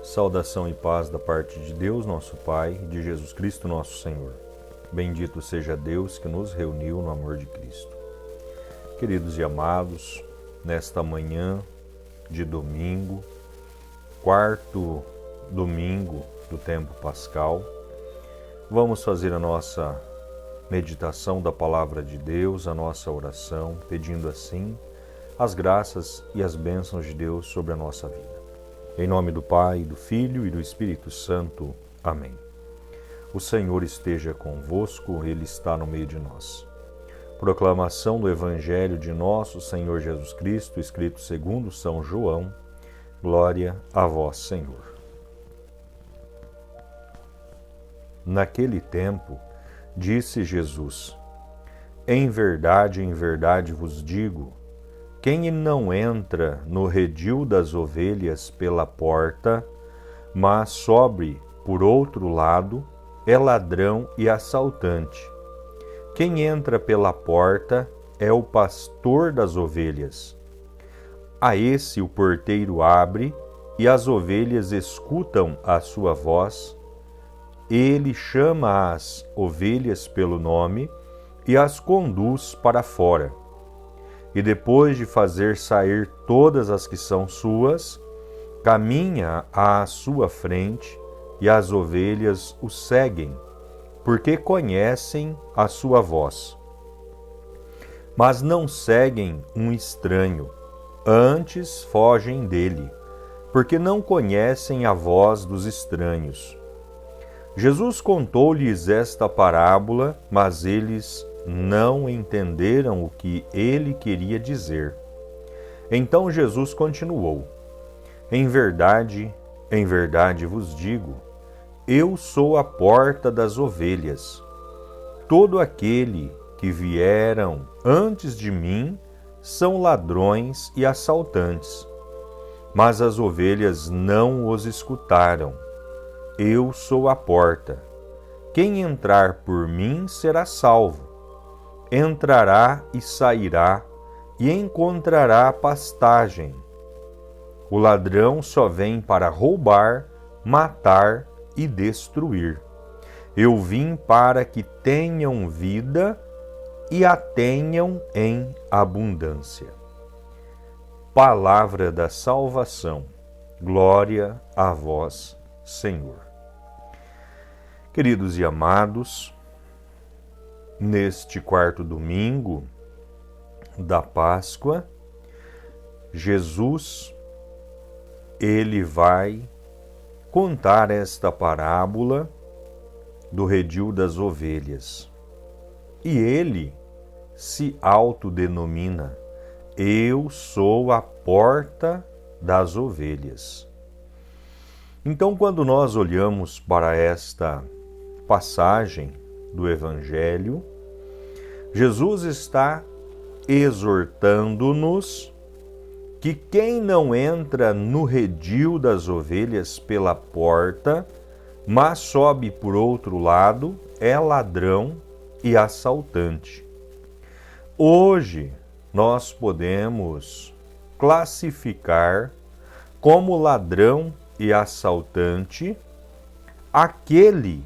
Saudação e paz da parte de Deus, nosso Pai, e de Jesus Cristo, nosso Senhor. Bendito seja Deus que nos reuniu no amor de Cristo. Queridos e amados, nesta manhã de domingo, quarto domingo do tempo pascal, vamos fazer a nossa meditação da Palavra de Deus, a nossa oração, pedindo assim as graças e as bênçãos de Deus sobre a nossa vida. Em nome do Pai, do Filho e do Espírito Santo. Amém. O Senhor esteja convosco, Ele está no meio de nós. Proclamação do Evangelho de nosso Senhor Jesus Cristo, escrito segundo São João. Glória a vós, Senhor. Naquele tempo, disse Jesus: em verdade vos digo, quem não entra no redil das ovelhas pela porta, mas sobe por outro lado, é ladrão e assaltante. Quem entra pela porta é o pastor das ovelhas. A esse o porteiro abre, e as ovelhas escutam a sua voz. Ele chama as ovelhas pelo nome e as conduz para fora. E depois de fazer sair todas as que são suas, caminha à sua frente, e as ovelhas o seguem, porque conhecem a sua voz. Mas não seguem um estranho, antes fogem dele, porque não conhecem a voz dos estranhos. Jesus contou-lhes esta parábola, mas eles não entenderam o que ele queria dizer. Então Jesus continuou: em verdade vos digo, eu sou a porta das ovelhas. Todo aquele que vieram antes de mim são ladrões e assaltantes, mas as ovelhas não os escutaram. Eu sou a porta. Quem entrar por mim será salvo. Entrará e sairá, e encontrará pastagem. O ladrão só vem para roubar, matar e destruir. Eu vim para que tenham vida e a tenham em abundância. Palavra da salvação. Glória a vós, Senhor. Queridos e amados, neste quarto domingo da Páscoa, Jesus, ele vai contar esta parábola do redil das ovelhas. E ele se autodenomina: eu sou a porta das ovelhas. Então, quando nós olhamos para esta passagem do Evangelho, Jesus está exortando-nos que quem não entra no redil das ovelhas pela porta, mas sobe por outro lado, é ladrão e assaltante. Hoje, nós podemos classificar como ladrão e assaltante aquele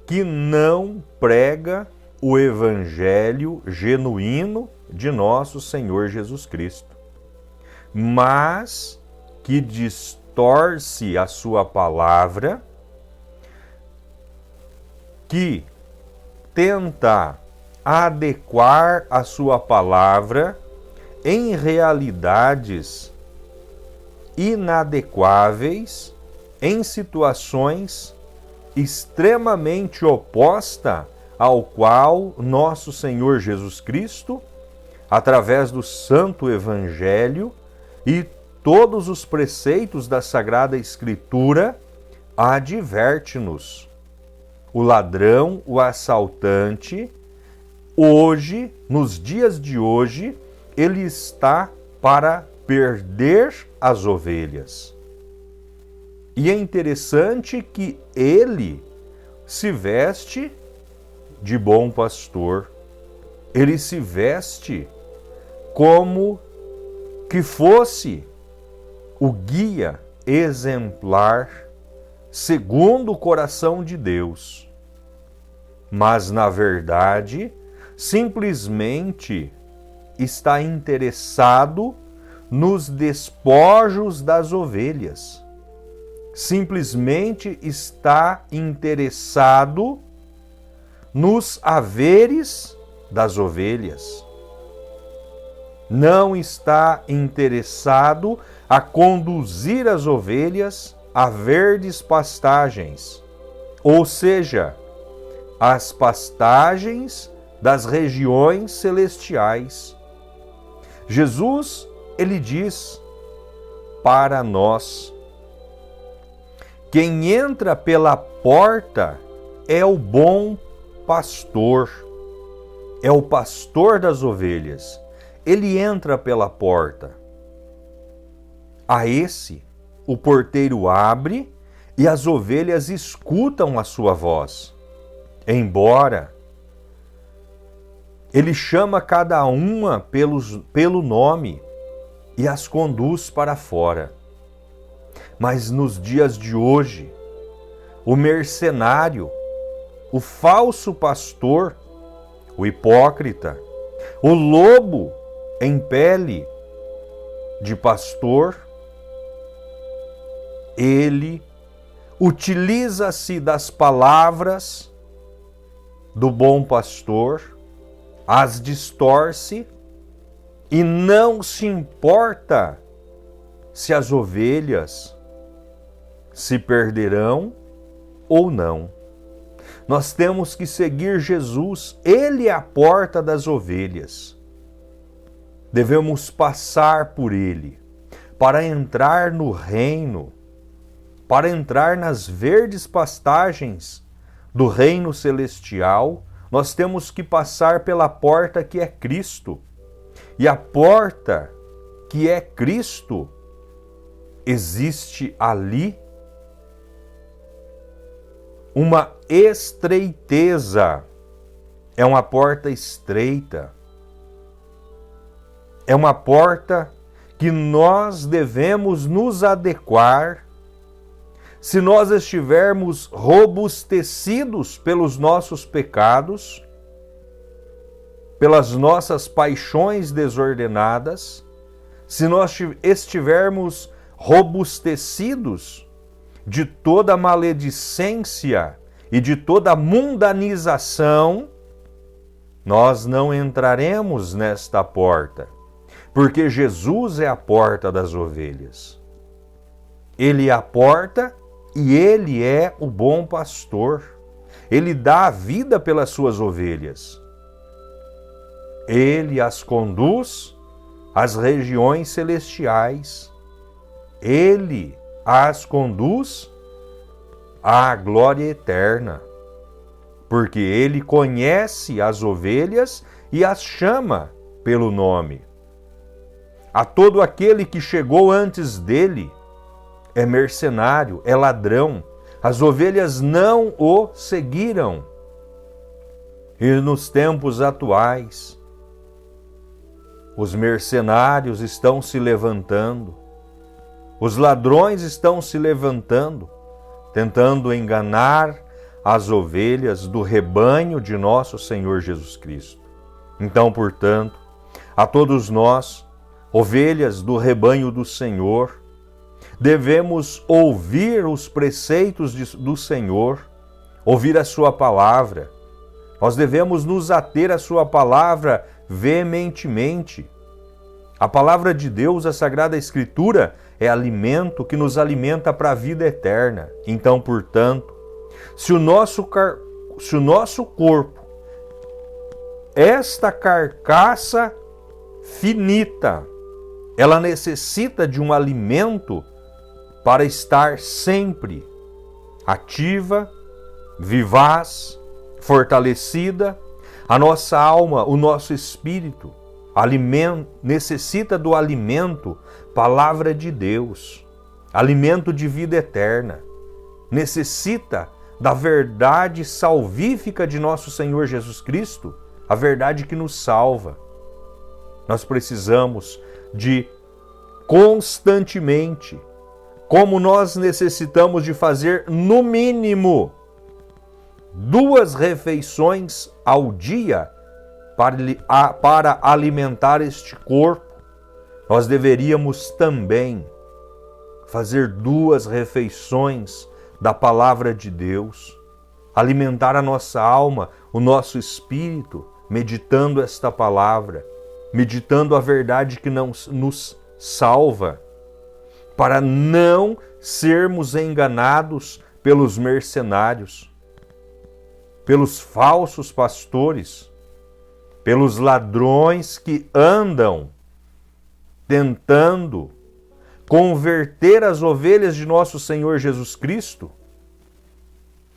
que não prega o Evangelho genuíno de nosso Senhor Jesus Cristo, mas que distorce a sua palavra, que tenta adequar a sua palavra em realidades inadequáveis, em situações extremamente oposta ao qual nosso Senhor Jesus Cristo, através do Santo Evangelho e todos os preceitos da Sagrada Escritura, adverte-nos. O ladrão, o assaltante, hoje, nos dias de hoje, ele está para perder as ovelhas. E é interessante que ele se veste de bom pastor, ele se veste como que fosse o guia exemplar, segundo o coração de Deus, mas, na verdade, simplesmente está interessado nos despojos das ovelhas. Simplesmente está interessado nos haveres das ovelhas. Não está interessado a conduzir as ovelhas a verdes pastagens, ou seja, as pastagens das regiões celestiais. Jesus, ele diz para nós: quem entra pela porta é o bom pastor, é o pastor das ovelhas. Ele entra pela porta. A esse, o porteiro abre e as ovelhas escutam a sua voz. Embora ele chama cada uma pelo nome e as conduz para fora. Mas nos dias de hoje, o mercenário, o falso pastor, o hipócrita, o lobo em pele de pastor, ele utiliza-se das palavras do bom pastor, as distorce e não se importa se as ovelhas se perderão ou não. Nós temos que seguir Jesus, Ele é a porta das ovelhas. Devemos passar por Ele para entrar no reino, para entrar nas verdes pastagens do reino celestial. Nós temos que passar pela porta que é Cristo. E a porta que é Cristo, existe ali uma estreiteza. É uma porta estreita. É uma porta que nós devemos nos adequar. Se nós estivermos robustecidos pelos nossos pecados, pelas nossas paixões desordenadas, se nós estivermos robustecidos de toda maledicência e de toda mundanização, nós não entraremos nesta porta, porque Jesus é a porta das ovelhas. Ele é a porta e Ele é o bom pastor. Ele dá a vida pelas suas ovelhas. Ele as conduz às regiões celestiais. Ele as conduz à glória eterna, porque Ele conhece as ovelhas e as chama pelo nome. A todo aquele que chegou antes dele é mercenário, é ladrão. As ovelhas não o seguiram. E nos tempos atuais, os mercenários estão se levantando, os ladrões estão se levantando, tentando enganar as ovelhas do rebanho de nosso Senhor Jesus Cristo. Então, portanto, a todos nós, ovelhas do rebanho do Senhor, devemos ouvir os preceitos do Senhor, ouvir a sua palavra. Nós devemos nos ater à sua palavra veementemente. A palavra de Deus, a Sagrada Escritura, é alimento que nos alimenta para a vida eterna. Então, portanto, se o nosso corpo, esta carcaça finita, ela necessita de um alimento para estar sempre ativa, vivaz, fortalecida. A nossa alma, o nosso espírito, necessita do alimento, palavra de Deus, alimento de vida eterna. Necessita da verdade salvífica de nosso Senhor Jesus Cristo, a verdade que nos salva. Nós precisamos de constantemente como nós necessitamos de fazer, no mínimo, 2 refeições ao dia para alimentar este corpo, nós deveríamos também fazer 2 refeições da palavra de Deus, alimentar a nossa alma, o nosso espírito, meditando esta palavra, meditando a verdade que nos salva, para não sermos enganados pelos mercenários, pelos falsos pastores, pelos ladrões que andam tentando converter as ovelhas de nosso Senhor Jesus Cristo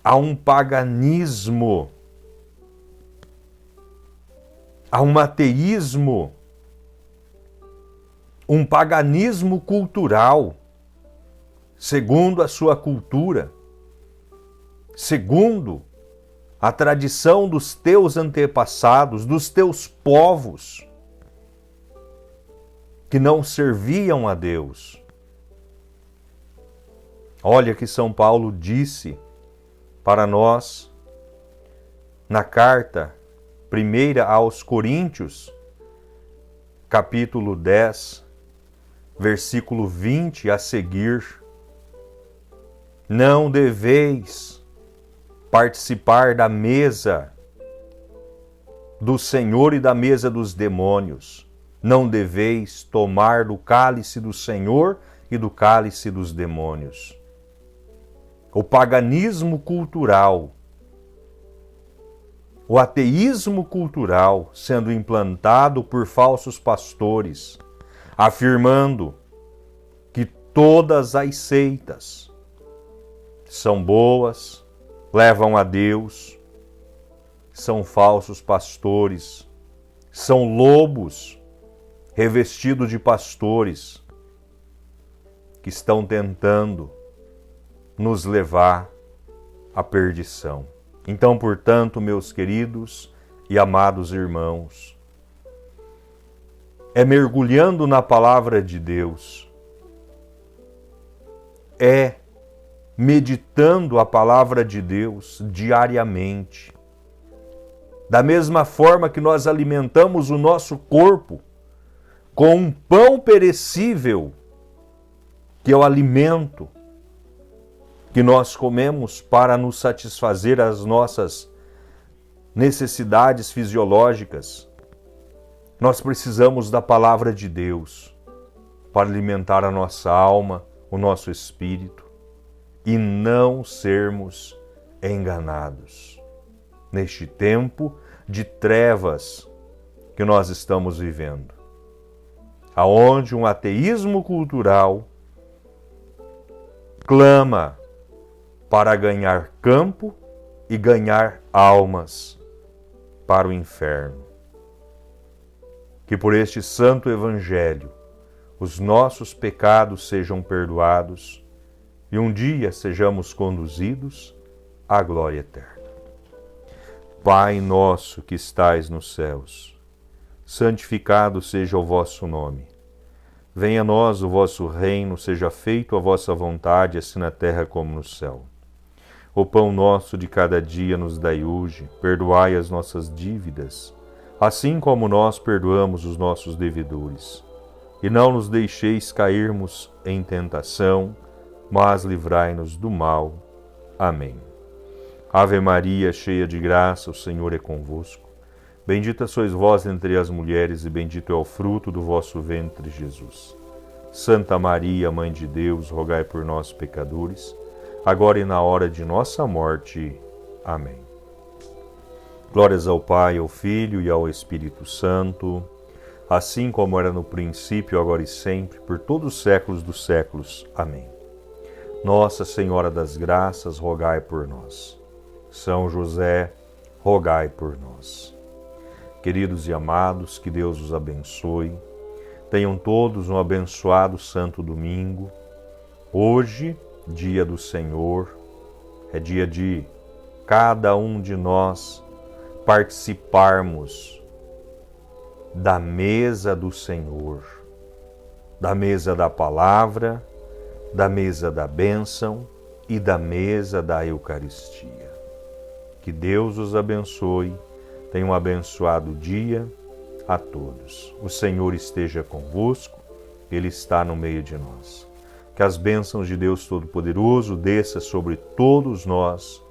a um paganismo, a um ateísmo, um paganismo cultural, segundo a sua cultura, segundo a tradição dos teus antepassados, dos teus povos, que não serviam a Deus. Olha que São Paulo disse para nós na carta 1 aos Coríntios, capítulo 10, versículo 20 a seguir: não deveis participar da mesa do Senhor e da mesa dos demônios. Não deveis tomar do cálice do Senhor e do cálice dos demônios. O paganismo cultural, o ateísmo cultural sendo implantado por falsos pastores, afirmando que todas as seitas são boas, levam a Deus, são falsos pastores, são lobos revestidos de pastores que estão tentando nos levar à perdição. Então, portanto, meus queridos e amados irmãos, é mergulhando na palavra de Deus, é meditando a palavra de Deus diariamente. Da mesma forma que nós alimentamos o nosso corpo com um pão perecível, que é o alimento que nós comemos para nos satisfazer as nossas necessidades fisiológicas, nós precisamos da palavra de Deus para alimentar a nossa alma, o nosso espírito, e não sermos enganados neste tempo de trevas que nós estamos vivendo, aonde um ateísmo cultural clama para ganhar campo e ganhar almas para o inferno. Que por este santo evangelho os nossos pecados sejam perdoados e um dia sejamos conduzidos à glória eterna. Pai nosso que estais nos céus, santificado seja o vosso nome. Venha a nós o vosso reino, seja feita a vossa vontade, assim na terra como no céu. O pão nosso de cada dia nos dai hoje, perdoai as nossas dívidas, assim como nós perdoamos os nossos devedores. E não nos deixeis cairmos em tentação, mas livrai-nos do mal. Amém. Ave Maria, cheia de graça, o Senhor é convosco. Bendita sois vós entre as mulheres, e bendito é o fruto do vosso ventre, Jesus. Santa Maria, Mãe de Deus, rogai por nós, pecadores, agora e na hora de nossa morte. Amém. Glórias ao Pai, ao Filho e ao Espírito Santo, assim como era no princípio, agora e sempre, por todos os séculos dos séculos. Amém. Nossa Senhora das Graças, rogai por nós. São José, rogai por nós. Queridos e amados, que Deus os abençoe. Tenham todos um abençoado Santo Domingo. Hoje, dia do Senhor, é dia de cada um de nós participarmos da mesa do Senhor, da mesa da palavra, da mesa da bênção e da mesa da Eucaristia. Que Deus os abençoe. Tenha um abençoado dia a todos. O Senhor esteja convosco, Ele está no meio de nós. Que as bênçãos de Deus Todo-Poderoso desça sobre todos nós,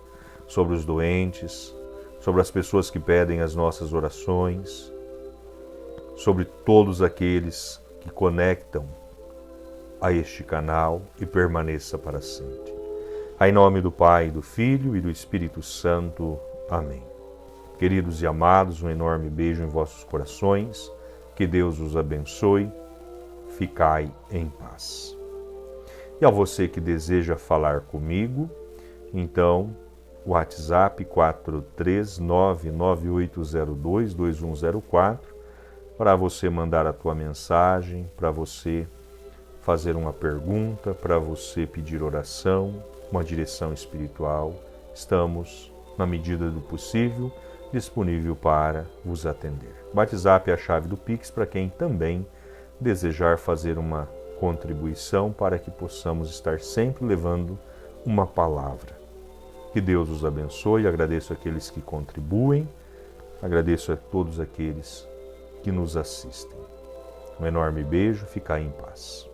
sobre os doentes, sobre as pessoas que pedem as nossas orações, sobre todos aqueles que conectam a este canal e permaneça para sempre. Em nome do Pai, do Filho e do Espírito Santo. Amém. Queridos e amados, um enorme beijo em vossos corações. Que Deus os abençoe. Ficai em paz. E a você que deseja falar comigo, então, WhatsApp 43998022104, para você mandar a tua mensagem, para você fazer uma pergunta, para você pedir oração, uma direção espiritual. Estamos, na medida do possível, disponível para vos atender. O WhatsApp é a chave do Pix para quem também desejar fazer uma contribuição para que possamos estar sempre levando uma palavra. Que Deus os abençoe. Agradeço àqueles que contribuem, agradeço a todos aqueles que nos assistem. Um enorme beijo, ficai em paz.